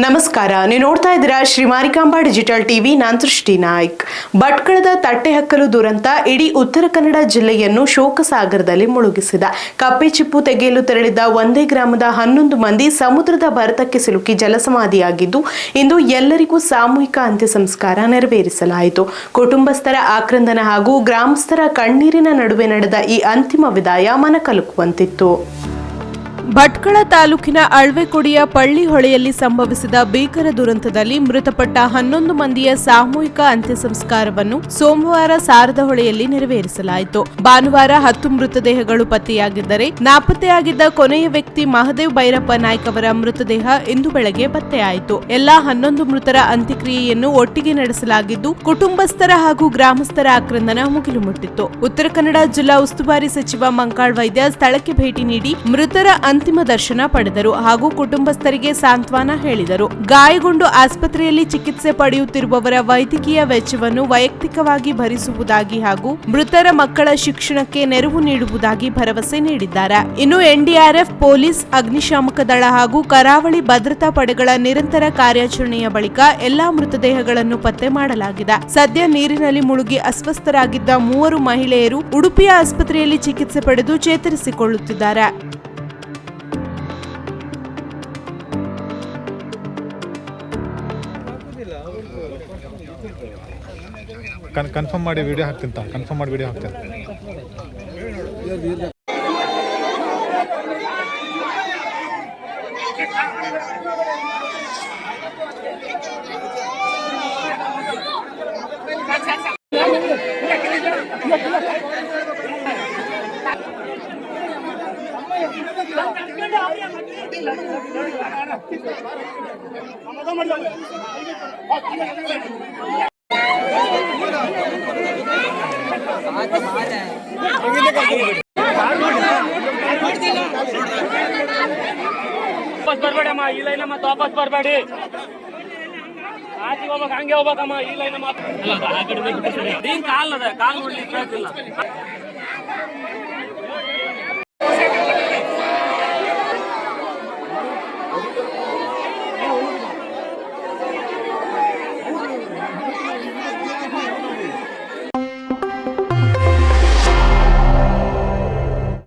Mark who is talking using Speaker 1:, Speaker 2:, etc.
Speaker 1: ನಮಸ್ಕಾರ, ನೀವು ನೋಡ್ತಾ ಇದ್ದೀರಾ ಶ್ರೀ ಮಾರಿಕಾಂಬಾ ಡಿಜಿಟಲ್ ಟಿವಿ. ನಾನು ದೃಷ್ಟಿ ನಾಯ್ಕ್. ಭಟ್ಕಳದ ತಟ್ಟೆ ಹಕ್ಕಲು ದುರಂತ ಇಡೀ ಉತ್ತರ ಕನ್ನಡ ಜಿಲ್ಲೆಯನ್ನು ಶೋಕಸಾಗರದಲ್ಲಿ ಮುಳುಗಿಸಿದ. ಕಪ್ಪೆ ಚಿಪ್ಪು ತೆಗೆಯಲು ತೆರಳಿದ್ದ ಒಂದೇ ಗ್ರಾಮದ 11 ಮಂದಿ ಸಮುದ್ರದ ಭರತಕ್ಕೆ ಸಿಲುಕಿ ಜಲಸಮಾಧಿಯಾಗಿದ್ದು, ಇಂದು ಎಲ್ಲರಿಗೂ ಸಾಮೂಹಿಕ ಅಂತ್ಯ ಸಂಸ್ಕಾರ ನೆರವೇರಿಸಲಾಯಿತು. ಕುಟುಂಬಸ್ಥರ ಆಕ್ರಂದನ ಹಾಗೂ ಗ್ರಾಮಸ್ಥರ ಕಣ್ಣೀರಿನ ನಡುವೆ ನಡೆದ ಈ ಅಂತಿಮ ವಿದಾಯ ಮನಕಲುಕುವಂತಿತ್ತು. ಭಟ್ಕಳ ತಾಲೂಕಿನ ಅಳ್ವೆಕೊಡಿಯ ಪಳ್ಳಿಹೊಳೆಯಲ್ಲಿ ಸಂಭವಿಸಿದ ಭೀಕರ ದುರಂತದಲ್ಲಿ ಮೃತಪಟ್ಟ 11 ಮಂದಿಯ ಸಾಮೂಹಿಕ ಅಂತ್ಯ ಸಂಸ್ಕಾರವನ್ನು ಸೋಮವಾರ ಸಾರದಹೊಳೆಯಲ್ಲಿ ನೆರವೇರಿಸಲಾಯಿತು. ಭಾನುವಾರ 10 ಮೃತದೇಹಗಳು ಪತ್ತೆಯಾಗಿದ್ದರೆ, ನಾಪತ್ತೆಯಾಗಿದ್ದ ಕೊನೆಯ ವ್ಯಕ್ತಿ ಮಹದೇವ್ ಭೈರಪ್ಪ ನಾಯ್ಕ್ ಅವರ ಮೃತದೇಹ ಇಂದು ಬೆಳಗ್ಗೆ ಪತ್ತೆಯಾಯಿತು. ಎಲ್ಲಾ 11 ಮೃತರ ಅಂತ್ಯಕ್ರಿಯೆಯನ್ನು ಒಟ್ಟಿಗೆ ನಡೆಸಲಾಗಿದ್ದು, ಕುಟುಂಬಸ್ಥರ ಹಾಗೂ ಗ್ರಾಮಸ್ಥರ ಆಕ್ರಂದನ ಮುಗಿಲು ಮುಟ್ಟಿತ್ತು. ಉತ್ತರ ಕನ್ನಡ ಜಿಲ್ಲಾ ಉಸ್ತುವಾರಿ ಸಚಿವ ಮಂಕಾಳ್ ವೈದ್ಯ ಸ್ಥಳಕ್ಕೆ ಭೇಟಿ ನೀಡಿ ಮೃತರ ಅಂತಿಮ ದರ್ಶನ ಪಡೆದರು ಹಾಗೂ ಕುಟುಂಬಸ್ಥರಿಗೆ ಸಾಂತ್ವನ ಹೇಳಿದರು. ಗಾಯಗೊಂಡು ಆಸ್ಪತ್ರೆಯಲ್ಲಿ ಚಿಕಿತ್ಸೆ ಪಡೆಯುತ್ತಿರುವವರ ವೈದ್ಯಕೀಯ ವೆಚ್ಚವನ್ನು ವೈಯಕ್ತಿಕವಾಗಿ ಭರಿಸುವುದಾಗಿ ಹಾಗೂ ಮೃತರ ಮಕ್ಕಳ ಶಿಕ್ಷಣಕ್ಕೆ ನೆರವು ನೀಡುವುದಾಗಿ ಭರವಸೆ ನೀಡಿದ್ದಾರೆ. ಇನ್ನು ಎನ್ಡಿಆರ್ಎಫ್, ಪೊಲೀಸ್, ಅಗ್ನಿಶಾಮಕ ದಳ ಹಾಗೂ ಕರಾವಳಿ ಭದ್ರತಾ ಪಡೆಗಳ ನಿರಂತರ ಕಾರ್ಯಾಚರಣೆಯ ಬಳಿಕ ಎಲ್ಲಾ ಮೃತದೇಹಗಳನ್ನು ಪತ್ತೆ ಮಾಡಲಾಗಿದೆ. ಸದ್ಯ ನೀರಿನಲ್ಲಿ ಮುಳುಗಿ ಅಸ್ವಸ್ಥರಾಗಿದ್ದ 3 ಮಹಿಳೆಯರು ಉಡುಪಿಯ ಆಸ್ಪತ್ರೆಯಲ್ಲಿ ಚಿಕಿತ್ಸೆ ಪಡೆದು ಚೇತರಿಸಿಕೊಳ್ಳುತ್ತಿದ್ದಾರೆ.
Speaker 2: ಕನ್ಫರ್ಮ್ ಮಾಡಿ ವಿಡಿಯೋ ಹಾಕ್ತೀನಿ.
Speaker 3: ಬರ್ಬೇಡಮ್ಮ, ಈ ಲೈನ್ ಮತ್ತೆ ವಾಪಸ್ ಬರಬೇಡಿ. ಆಚೆ ಹೋಗ್ಬೇಕು, ಹಂಗೆ ಹೋಗ್ಬೇಕಮ್ಮ. ಈ ಲೈನ್ ಮಾತ್ರ ಕಾಲ್ ನೋಡ್ಲಿಕ್ಕೆ